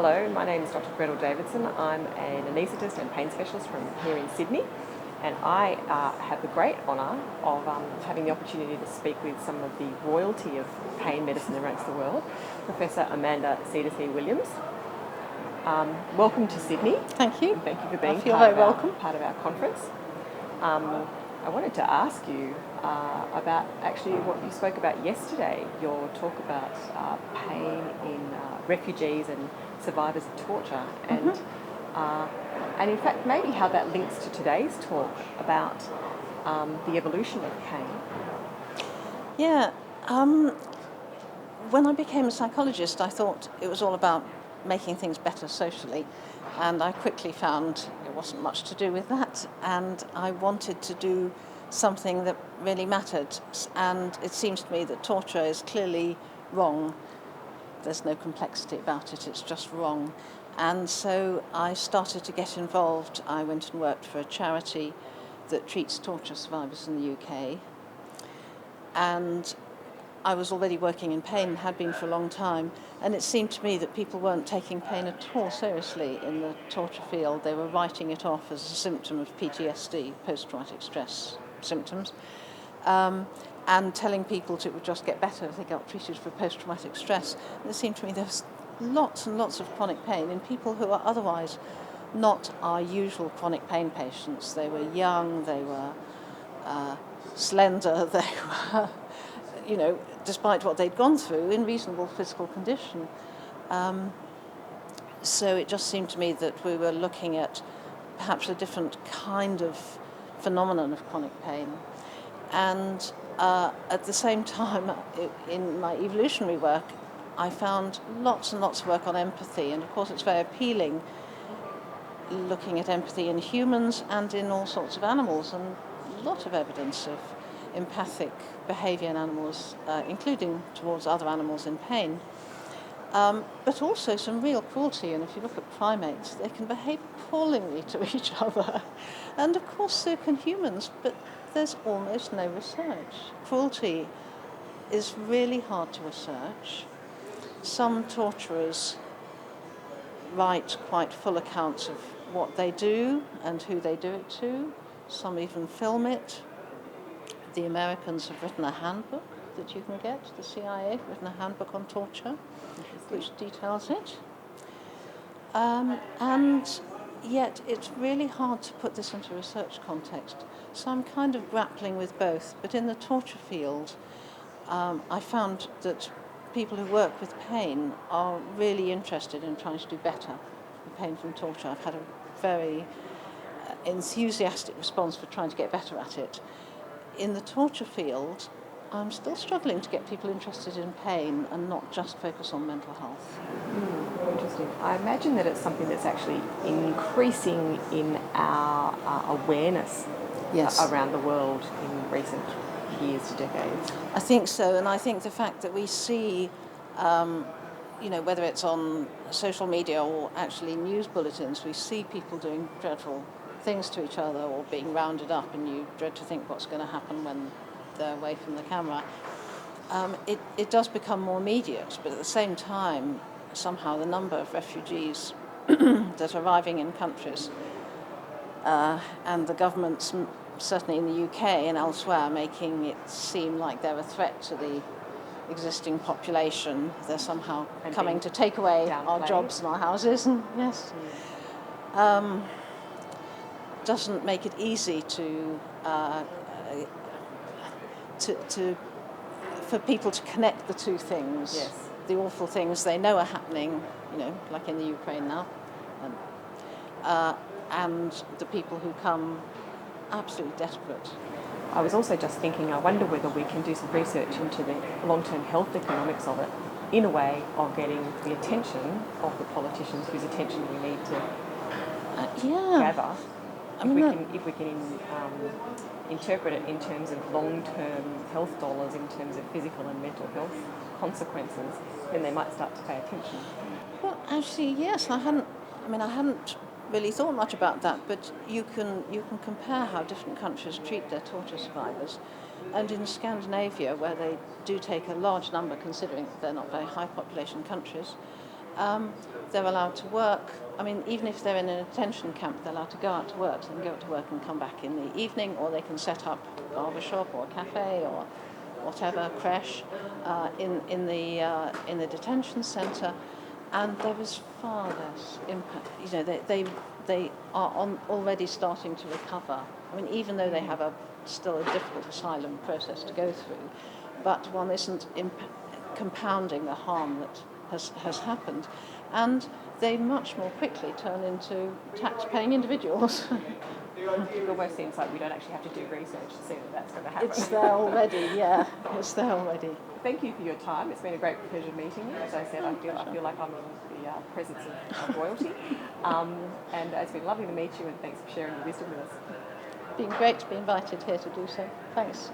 Hello, my name is Dr. Gretel Davidson. I'm an anaesthetist and pain specialist from here in Sydney, and I have the great honour of having the opportunity to speak with some of the royalty of pain medicine amongst the world, Professor Amanda C. Williams. Welcome to Sydney. Thank you. And thank you for being part of our conference. I wanted to ask you about actually what you spoke about yesterday, your talk about pain in refugees and survivors of torture, and in fact maybe how that links to today's talk about the evolution of pain. Yeah. When I became a psychologist, I thought it was all about making things better socially, and I quickly found it wasn't much to do with that, and I wanted to do something that really mattered, and it seems to me that torture is clearly wrong. There's no complexity about it, it's just wrong. And so I started to get involved. I went and worked for a charity that treats torture survivors in the UK, and I was already working in pain, had been for a long time, and it seemed to me that people weren't taking pain at all seriously in the torture field. They were writing it off as a symptom of PTSD, post-traumatic stress symptoms, and telling people it would just get better if they got treated for post-traumatic stress. And it seemed to me there was lots and lots of chronic pain in people who are otherwise not our usual chronic pain patients. They were young, they were slender, they were, despite what they'd gone through, in reasonable physical condition. So it just seemed to me that we were looking at perhaps a different kind of phenomenon of chronic pain. And at the same time, in my evolutionary work, I found lots and lots of work on empathy, and of course it's very appealing looking at empathy in humans and in all sorts of animals, and a lot of evidence of empathic behaviour in animals, including towards other animals in pain, but also some real cruelty. And if you look at primates, they can behave appallingly to each other, and of course so can humans, but there's almost no research. Cruelty is really hard to research. Some torturers write quite full accounts of what they do and who they do it to. Some even film it. The Americans have written a handbook that you can get. The CIA have written a handbook on torture, which details it. And yet it's really hard to put this into research context. So I'm kind of grappling with both. But in the torture field, I found that people who work with pain are really interested in trying to do better with pain from torture. I've had a very enthusiastic response for trying to get better at it. In the torture field, I'm still struggling to get people interested in pain and not just focus on mental health. Interesting. I imagine that it's something that's actually increasing in our awareness around the world in recent years to decades. I think so, and I think the fact that we see, whether it's on social media or actually news bulletins, we see people doing dreadful things to each other or being rounded up, and you dread to think what's going to happen when they're away from the camera. It does become more immediate, but at the same time, somehow the number of refugees that are arriving in countries and the governments, certainly in the UK and elsewhere, making it seem like they're a threat to the existing population. They're somehow coming to take away our jobs and our houses. And yes. Doesn't make it easy for people to connect the two things. Yes. The awful things they know are happening, like in the Ukraine now, and the people who come absolutely desperate. I was also just thinking, I wonder whether we can do some research into the long-term health economics of it in a way of getting the attention of the politicians whose attention we need to gather. If we can interpret it in terms of long-term health dollars, in terms of physical and mental health consequences, then they might start to pay attention. Well, actually, yes. I hadn't really thought much about that, but you can compare how different countries treat their torture survivors. And in Scandinavia, where they do take a large number, considering that they're not very high population countries, They're allowed to work. I mean, even if they're in an detention camp, they're allowed to go out to work. So they can go out to work and come back in the evening, or they can set up a barber shop or a cafe or whatever, creche, in the detention centre. And there was far less impact. You know, they are already starting to recover. I mean, even though they have still a difficult asylum process to go through, but one isn't compounding the harm that has happened, and they much more quickly turn into tax-paying individuals. It almost seems like we don't actually have to do research to see that that's going to happen. It's there already, yeah. It's there already. Thank you for your time. It's been a great pleasure meeting you. As I said, I feel like I'm in the presence of royalty. And it's been lovely to meet you, and thanks for sharing your wisdom with us. It's been great to be invited here to do so. Thanks.